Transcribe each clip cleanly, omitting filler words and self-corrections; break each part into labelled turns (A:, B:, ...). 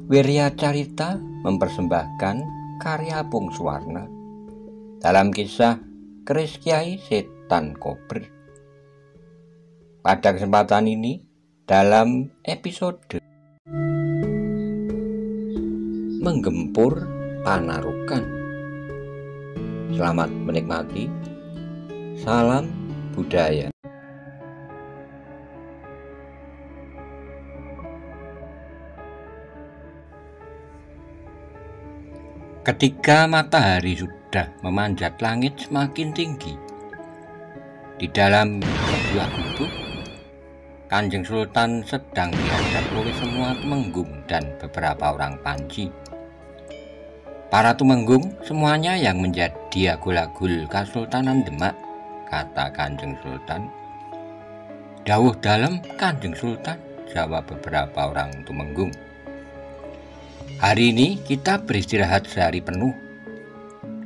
A: Wirya Carita mempersembahkan karya Pung Suwarna dalam kisah Keris Kyai Setan Kober. Pada kesempatan ini, dalam episode Menggempur Panarukan. Selamat menikmati. Salam budaya. Ketika matahari sudah memanjat langit semakin tinggi, di dalam sebuah gubuk, Kanjeng Sultan sedang dihadap oleh semua tumenggung dan beberapa orang panci. Para tumenggung semuanya yang menjadi agul-agul Kasultanan Demak, kata Kanjeng Sultan. Dawuh dalem Kanjeng Sultan, jawab beberapa orang tumenggung. Hari ini kita beristirahat sehari penuh,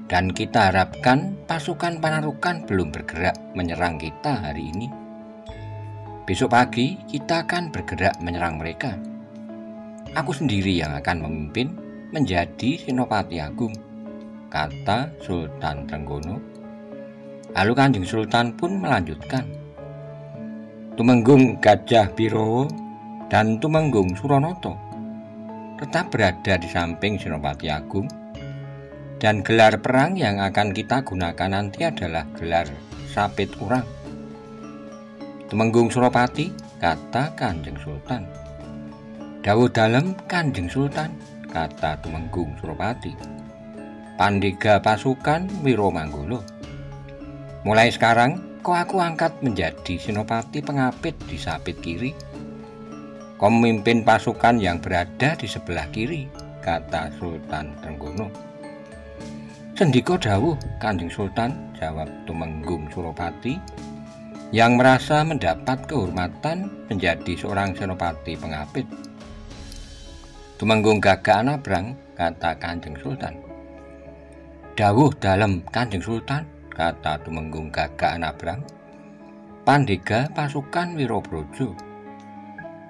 A: dan kita harapkan pasukan Panarukan belum bergerak menyerang kita hari ini. Besok pagi kita akan bergerak menyerang mereka. Aku sendiri yang akan memimpin menjadi Senopati Agung, kata Sultan Trenggono. Lalu Kanjeng Sultan pun melanjutkan. Tumenggung Gajah Birowo dan Tumenggung Suronoto tetap berada di samping Senopati Agung, dan gelar perang yang akan kita gunakan nanti adalah gelar Sapit Urang. Tumenggung Suropati, kata Kanjeng Sultan. Dawuh dalem Kanjeng Sultan, kata Tumenggung Suropati. Pandega pasukan Wiromanggolo. Mulai sekarang kau aku angkat menjadi Senopati Pengapit di Sapit Kiri. Kau memimpin pasukan yang berada di sebelah kiri, kata Sultan Trenggono. Sendika dawuh Kanjeng Sultan, jawab Tumenggung Suropati, yang merasa mendapat kehormatan menjadi seorang Senopati Pengapit. Tumenggung Gagak Anabrang, kata Kanjeng Sultan. Dawuh dalem Kanjeng Sultan, kata Tumenggung Gagak Anabrang, Pandega pasukan Wirobrojo.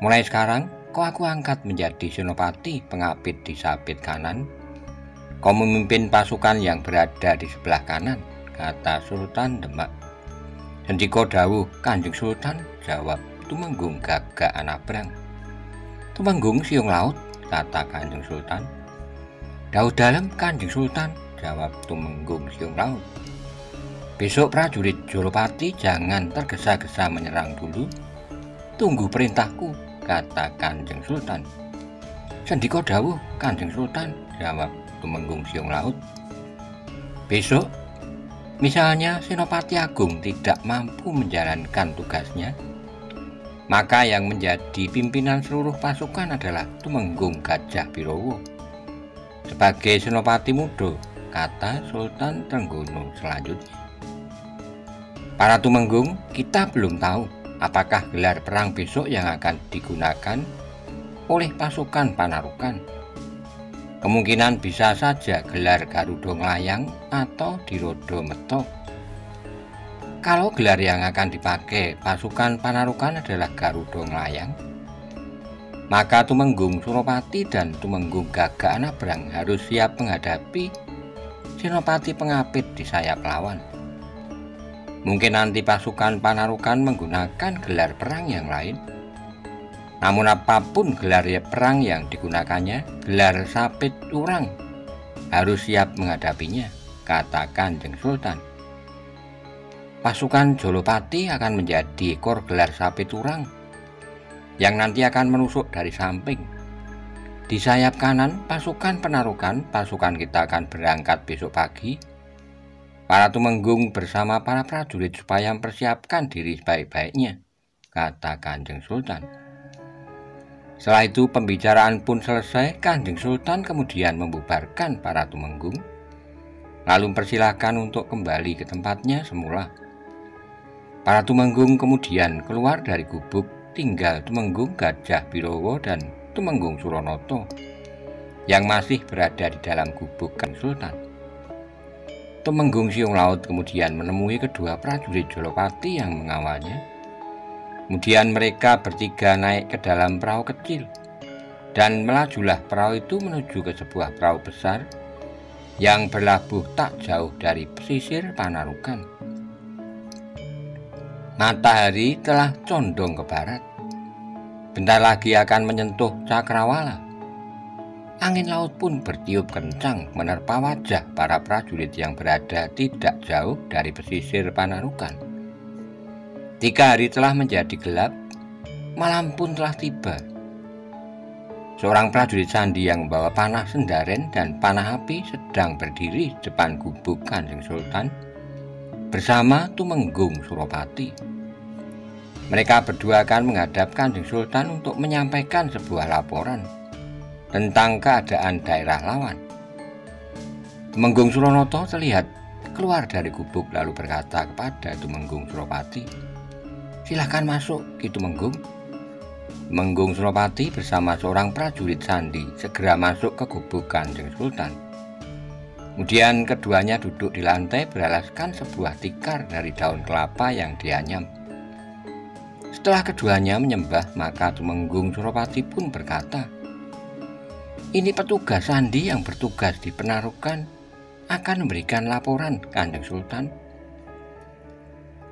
A: Mulai sekarang kau aku angkat menjadi Senopati Pengapit di Sapit kanan. Kau memimpin pasukan yang berada di sebelah kanan, kata Sultan Demak. Sendika dawuh Kanjeng Sultan, jawab Tumenggung Gagak Anabrang. Tumenggung Siung Laut, kata Kanjeng Sultan. Dawuh dalem Kanjeng Sultan, jawab Tumenggung Siung Laut. Besok prajurit Jolopati jangan tergesa-gesa menyerang dulu. Tunggu perintahku, kata Kanjeng Sultan. Sendika dawuh Kanjeng Sultan, jawab Tumenggung Siung Laut. Besok, misalnya Senopati Agung tidak mampu menjalankan tugasnya, maka yang menjadi pimpinan seluruh pasukan adalah Tumenggung Gajah Birowo sebagai Senopati Muda, kata Sultan Trenggono selanjutnya. Para tumenggung, kita belum tahu apakah gelar perang besok yang akan digunakan oleh pasukan Panarukan. Kemungkinan bisa saja gelar Garuda Nglayang atau Dirodo Meto. Kalau gelar yang akan dipakai pasukan Panarukan adalah Garuda Nglayang, maka Tumenggung Suropati dan Tumenggung Gagak Anabrang harus siap menghadapi Senopati Pengapit di sayap lawan. Mungkin nanti pasukan Panarukan menggunakan gelar perang yang lain. Namun apapun gelar perang yang digunakannya, gelar Sapit Urang harus siap menghadapinya, kata Kanjeng Sultan. Pasukan Jolopati akan menjadi ekor gelar Sapit Urang yang nanti akan menusuk dari samping. Di sayap kanan pasukan Panarukan, pasukan kita akan berangkat besok pagi. Para tumenggung bersama para prajurit supaya mempersiapkan diri sebaik-baiknya, kata Kanjeng Sultan. Setelah itu pembicaraan pun selesai. Kanjeng Sultan kemudian membubarkan para tumenggung, lalu mempersilahkan untuk kembali ke tempatnya semula. Para tumenggung kemudian keluar dari gubuk, tinggal Tumenggung Gajah Birowo dan Tumenggung Suronoto yang masih berada di dalam gubuk Kanjeng Sultan. Tumenggung Siung Laut kemudian menemui kedua prajurit Jolopati yang mengawalnya. Kemudian mereka bertiga naik ke dalam perahu kecil. Dan melajulah perahu itu menuju ke sebuah perahu besar yang berlabuh tak jauh dari pesisir Panarukan. Matahari telah condong ke barat. Bentar lagi akan menyentuh Cakrawala. Angin laut pun bertiup kencang menerpa wajah para prajurit yang berada tidak jauh dari pesisir Panarukan. 3 hari telah menjadi gelap, malam pun telah tiba. Seorang prajurit sandi yang membawa panah sendaren dan panah api sedang berdiri depan gubuk Kanjeng Sultan bersama Tumenggung Suropati. Mereka berdua akan menghadap Kanjeng Sultan untuk menyampaikan sebuah laporan tentang keadaan daerah lawan. Tumenggung Suronoto terlihat keluar dari gubuk lalu berkata kepada Tumenggung Suropati, "Silahkan masuk, Ki Tumenggung." Tumenggung Suropati bersama seorang prajurit sandi segera masuk ke gubuk Kanjeng Sultan. Kemudian keduanya duduk di lantai beralaskan sebuah tikar dari daun kelapa yang dianyam. Setelah keduanya menyembah, maka Tumenggung Suropati pun berkata, "Ini petugas sandi yang bertugas di Panarukan akan memberikan laporan, Kanjeng Sultan."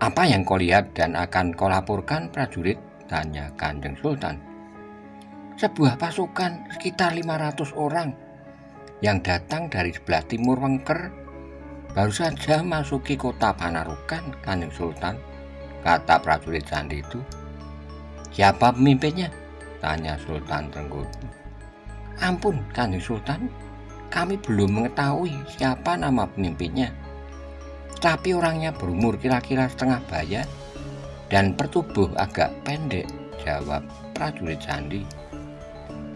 A: "Apa yang kau lihat dan akan kau laporkan, prajurit?" tanya Kanjeng Sultan. "Sebuah pasukan sekitar 500 orang yang datang dari sebelah timur Wengker baru saja masuki kota Panarukan, Kanjeng Sultan," kata prajurit sandi itu. "Siapa pemimpinnya?" tanya Sultan Trenggono. "Ampun, Kanjeng Sultan, kami belum mengetahui siapa nama pemimpinnya. Tapi orangnya berumur kira-kira setengah baya dan bertubuh agak pendek," jawab prajurit sandi.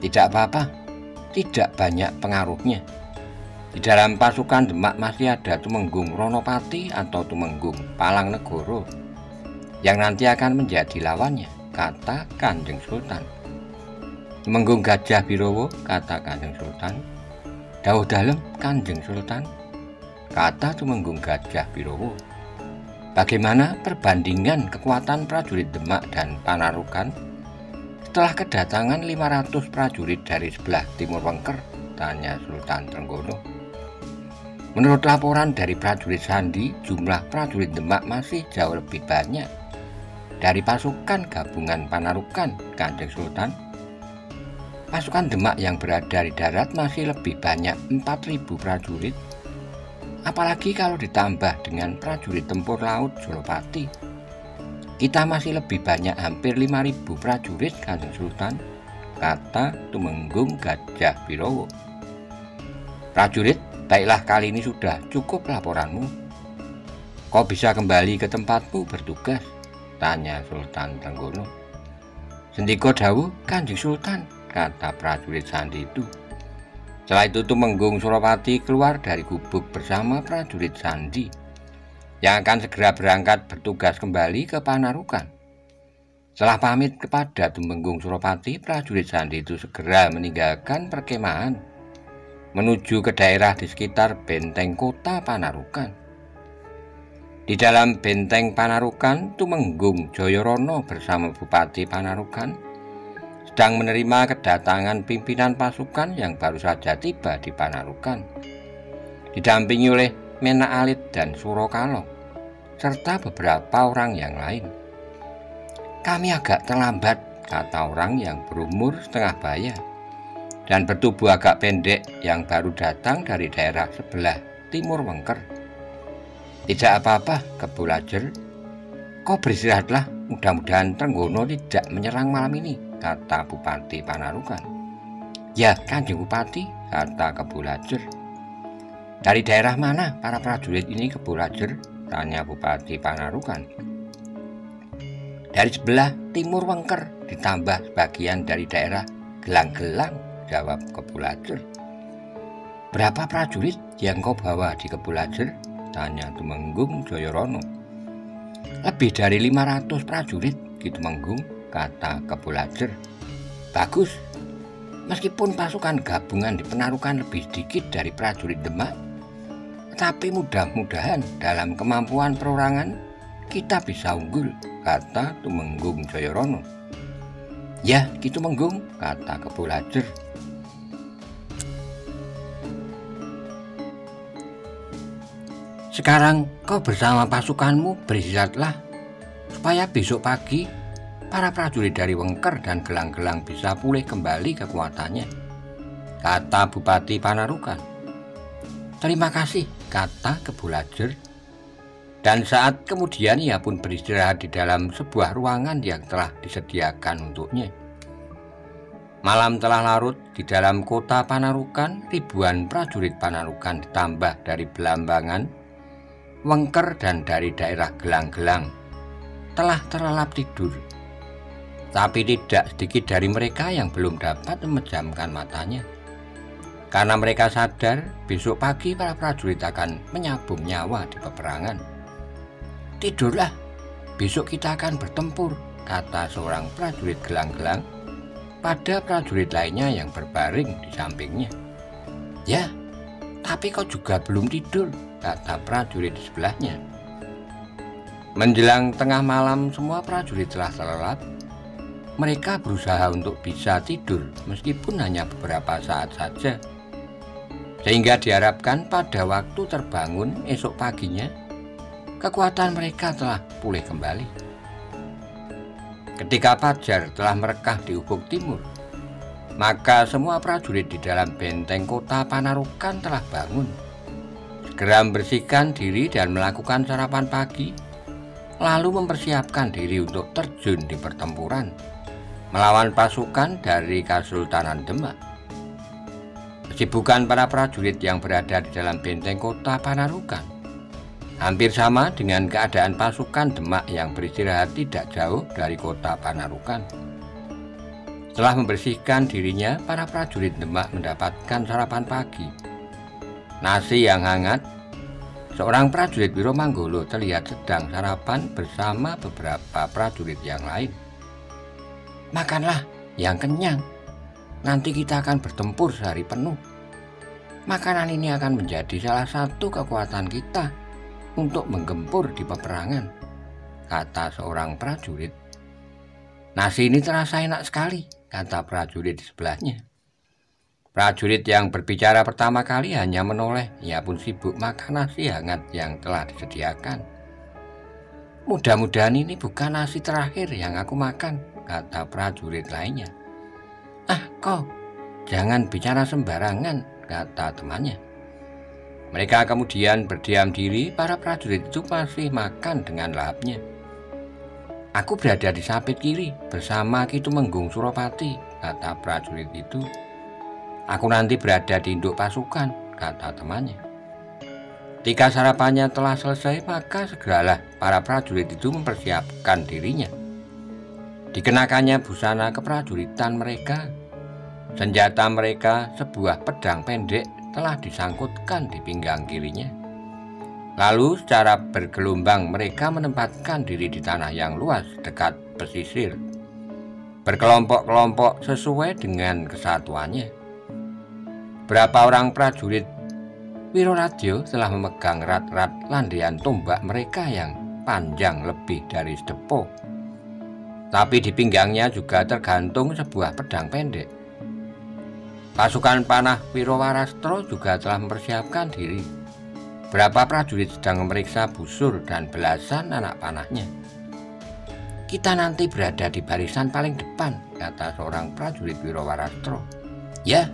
A: "Tidak apa-apa, tidak banyak pengaruhnya. Di dalam pasukan Demak masih ada Tumenggung Ronopati atau Tumenggung Palangnegoro yang nanti akan menjadi lawannya," kata Kanjeng Sultan. "Tumenggung Gajah Birowo," kata Kanjeng Sultan. "Dawuh dalem, Kanjeng Sultan," kata Tumenggung Gajah Birowo. "Bagaimana perbandingan kekuatan prajurit Demak dan Panarukan setelah kedatangan 500 prajurit dari sebelah timur Wengker?" tanya Sultan Trenggono. "Menurut laporan dari prajurit sandi, jumlah prajurit Demak masih jauh lebih banyak dari pasukan gabungan Panarukan, Kanjeng Sultan. Pasukan Demak yang berada di darat masih lebih banyak 4.000 prajurit. Apalagi kalau ditambah dengan prajurit tempur laut Suropati, kita masih lebih banyak, hampir 5.000 prajurit, Kanjeng Sultan," kata Tumenggung Gajah Birowo. "Prajurit, baiklah, kali ini sudah cukup laporanmu. Kau bisa kembali ke tempatmu bertugas," tanya Sultan Trenggono. "Sendika dawuh, Kanjeng Sultan," kata prajurit sandi itu. Setelah itu Tumenggung Suropati keluar dari gubuk bersama prajurit sandi yang akan segera berangkat bertugas kembali ke Panarukan. Setelah pamit kepada Tumenggung Suropati, prajurit sandi itu segera meninggalkan perkemahan menuju ke daerah di sekitar benteng kota Panarukan. Di dalam benteng Panarukan, Tumenggung Jayorono bersama Bupati Panarukan sedang menerima kedatangan pimpinan pasukan yang baru saja tiba di Panarukan, didampingi oleh Menak Alit dan Surokalo, serta beberapa orang yang lain. "Kami agak terlambat," kata orang yang berumur setengah baya dan bertubuh agak pendek yang baru datang dari daerah sebelah timur Wengker. "Tidak apa-apa, Kebo Lajer. Kau beristirahatlah, mudah-mudahan Trenggono tidak menyerang malam ini," kata Bupati Panarukan. "Ya, Kanjeng Bupati," kata Kebo Lajer. "Dari daerah mana para prajurit ini, Kebo Lajer?" tanya Bupati Panarukan. "Dari sebelah timur Wengker, ditambah sebagian dari daerah Gelang-Gelang," jawab Kebo Lajer. "Berapa prajurit yang kau bawa di Kebo Lajer?" tanya Tumenggung Jayorono. "Lebih dari 500 prajurit, Ki Tumenggung," kata Kebo Lajer. "Bagus. Meskipun pasukan gabungan di Panarukan lebih sedikit dari prajurit Demak, tapi mudah-mudahan dalam kemampuan perorangan kita bisa unggul," kata Tumenggung Jayorono. Ya, Ki Tumenggung, kata Kebo Lajer. Sekarang kau bersama pasukanmu beristirahatlah, supaya besok pagi para prajurit dari Wengker dan Gelang-Gelang bisa pulih kembali kekuatannya, kata Bupati Panarukan. Terima kasih, kata Kebo Lajer. Dan saat kemudian ia pun beristirahat di dalam sebuah ruangan yang telah disediakan untuknya. Malam telah larut. Di dalam kota Panarukan, ribuan prajurit Panarukan ditambah dari Belambangan, Wengker, dan dari daerah Gelang-Gelang telah terlelap tidur. Tapi tidak sedikit dari mereka yang belum dapat memejamkan matanya, karena mereka sadar besok pagi para prajurit akan menyabung nyawa di peperangan. Tidurlah, besok kita akan bertempur, kata seorang prajurit Gelang-Gelang pada prajurit lainnya yang berbaring di sampingnya. Ya, tapi kau juga belum tidur, kata prajurit di sebelahnya. Menjelang tengah malam semua prajurit telah terlelap. Mereka berusaha untuk bisa tidur meskipun hanya beberapa saat saja, sehingga diharapkan pada waktu terbangun esok paginya kekuatan mereka telah pulih kembali. Ketika fajar telah merekah di ufuk timur, maka semua prajurit di dalam benteng kota Panarukan telah bangun, segera membersihkan diri dan melakukan sarapan pagi, lalu mempersiapkan diri untuk terjun di pertempuran melawan pasukan dari Kesultanan Demak. Kesibukan para prajurit yang berada di dalam benteng kota Panarukan hampir sama dengan keadaan pasukan Demak yang beristirahat tidak jauh dari kota Panarukan. Setelah membersihkan dirinya, para prajurit Demak mendapatkan sarapan pagi. Nasi yang hangat. Seorang prajurit Wiromanggolo terlihat sedang sarapan bersama beberapa prajurit yang lain. Makanlah yang kenyang, nanti kita akan bertempur sehari penuh. Makanan ini akan menjadi salah satu kekuatan kita untuk menggempur di peperangan, kata seorang prajurit. Nasi ini terasa enak sekali, kata prajurit di sebelahnya. Prajurit yang berbicara pertama kali hanya menoleh, ia pun sibuk makan nasi hangat yang telah disediakan. Mudah-mudahan ini bukan nasi terakhir yang aku makan, kata prajurit lainnya. Ah, kau jangan bicara sembarangan, kata temannya. Mereka kemudian berdiam diri. Para prajurit itu masih makan dengan lahapnya. Aku berada di samping kiri bersama Ki Tumenggung Suropati, kata prajurit itu. Aku nanti berada di induk pasukan, kata temannya. Ketika sarapannya telah selesai, maka segeralah para prajurit itu mempersiapkan dirinya. Dikenakannya busana keprajuritan mereka. Senjata mereka, sebuah pedang pendek, telah disangkutkan di pinggang kirinya. Lalu secara bergelombang mereka menempatkan diri di tanah yang luas dekat pesisir, berkelompok-kelompok sesuai dengan kesatuannya. Berapa orang prajurit Wiroradjo telah memegang erat-erat landaian tombak mereka yang panjang lebih dari sedepo. Tapi di pinggangnya juga tergantung sebuah pedang pendek. Pasukan panah Wirowarastro juga telah mempersiapkan diri. Berapa prajurit sedang memeriksa busur dan belasan anak panahnya. Kita nanti berada di barisan paling depan, kata seorang prajurit Wirowarastro. Ya,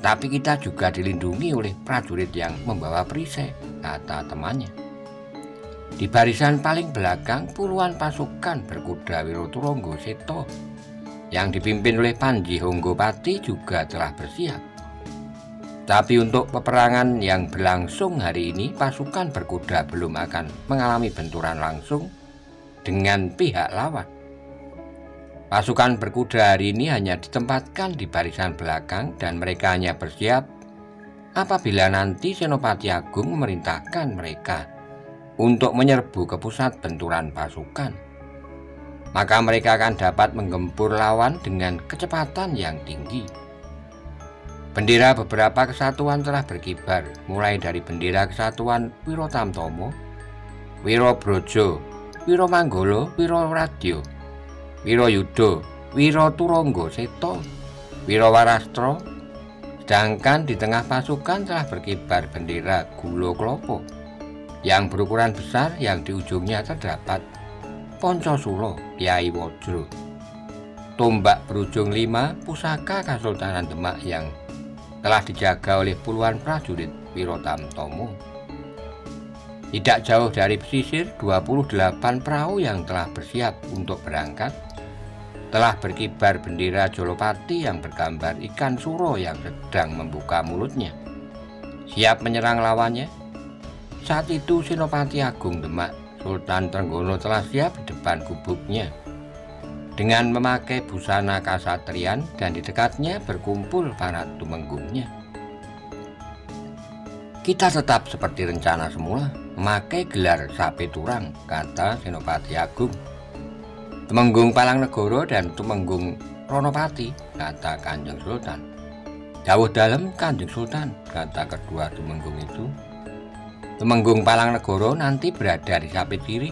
A: tapi kita juga dilindungi oleh prajurit yang membawa perisai, kata temannya. Di barisan paling belakang puluhan pasukan berkuda Wiroturonggo Seto yang dipimpin oleh Panji Honggopati juga telah bersiap. Tapi untuk peperangan yang berlangsung hari ini, pasukan berkuda belum akan mengalami benturan langsung dengan pihak lawan. Pasukan berkuda hari ini hanya ditempatkan di barisan belakang dan mereka hanya bersiap apabila nanti Senopati Agung memerintahkan mereka untuk menyerbu ke pusat benturan pasukan. Maka mereka akan dapat menggempur lawan dengan kecepatan yang tinggi. Bendera beberapa kesatuan telah berkibar, mulai dari bendera kesatuan Wirotamtomo, Wirobrojo, Wiromanggolo, Wiroradjo, Wiroyudo, Wiraturangga Seta, Wirawarastra. Sedangkan di tengah pasukan telah berkibar bendera Gula Klapa yang berukuran besar, yang di ujungnya terdapat Pancasula Kyai Wajra, tombak berujung 5, pusaka Kasultanan Demak yang telah dijaga oleh puluhan prajurit Wiratamtama. Tidak jauh dari pesisir, 28 perahu yang telah bersiap untuk berangkat. Telah berkibar bendera Jolopati yang bergambar ikan suro yang sedang membuka mulutnya, siap menyerang lawannya. Saat itu Senopati Agung Demak Sultan Trenggono telah siap di depan gubuknya dengan memakai busana kasatriyan, dan di dekatnya berkumpul para tumenggungnya. Kita tetap seperti rencana semula, memakai gelar Sapeturang, kata Senopati Agung. Tumenggung Palangnegara dan Tumenggung Ronopati, kata Kanjeng Sultan. Dawuh dalem Kanjeng Sultan, kata kedua tumenggung itu. Tumenggung Palangnegara nanti berada di sapit kiri,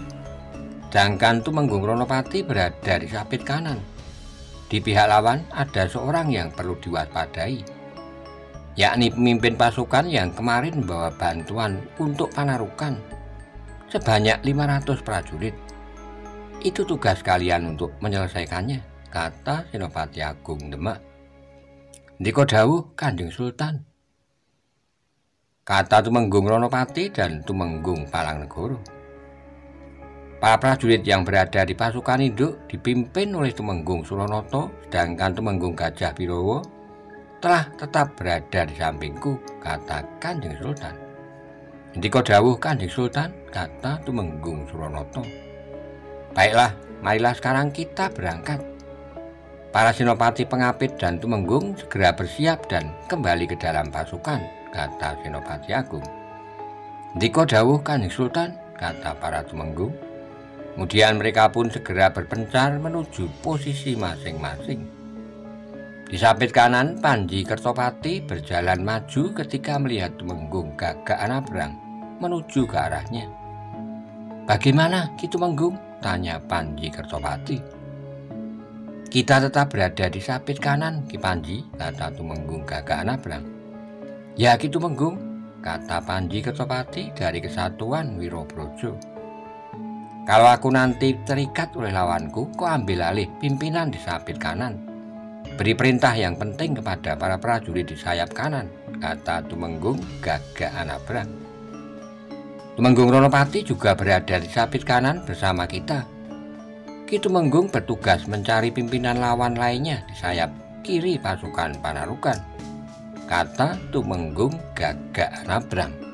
A: sedangkan Tumenggung Ronopati berada di sapit kanan. Di pihak lawan ada seorang yang perlu diwaspadai, yakni pemimpin pasukan yang kemarin membawa bantuan untuk Panarukan sebanyak 500 prajurit. Itu tugas kalian untuk menyelesaikannya, kata Senopati Agung Demak. Ndika dawuh Kanjeng Sultan, kata Tumenggung Ronopati dan Tumenggung Palangnegara. Para prajurit yang berada di pasukan induk dipimpin oleh Tumenggung Suranata, sedangkan Tumenggung Gajah Birawa telah tetap berada di sampingku, kata Kanjeng Sultan. Ndika dawuh Kanjeng Sultan, kata Tumenggung Suranata. Baiklah, marilah sekarang kita berangkat. Para senopati pengapit dan tumenggung segera bersiap dan kembali ke dalam pasukan, kata Senopati Agung. Ndika dawuh Kanjeng Sultan, kata para tumenggung. Kemudian mereka pun segera berpencar menuju posisi masing-masing. Di sapit kanan, Panji Kertopati berjalan maju ketika melihat Tumenggung Gagak Anabrang menuju ke arahnya. Bagaimana Ki Tumenggung? Tanya Panji Kertopati. Kita tetap berada di sapit kanan, Ki Panji, kata Tumenggung Gagak Anabrang. Ya Ki Tumenggung, kata Panji Kertopati dari Kesatuan Wirabrojo. Kalau aku nanti terikat oleh lawanku, kau ambil alih pimpinan di sapit kanan. Beri perintah yang penting kepada para prajurit di sayap kanan, kata Tumenggung Gagak Anabrang. Tumenggung Ronopati juga berada di sapit kanan bersama kita. Ki Tumenggung bertugas mencari pimpinan lawan lainnya di sayap kiri pasukan Panarukan, kata Tumenggung Gagak Anabrang.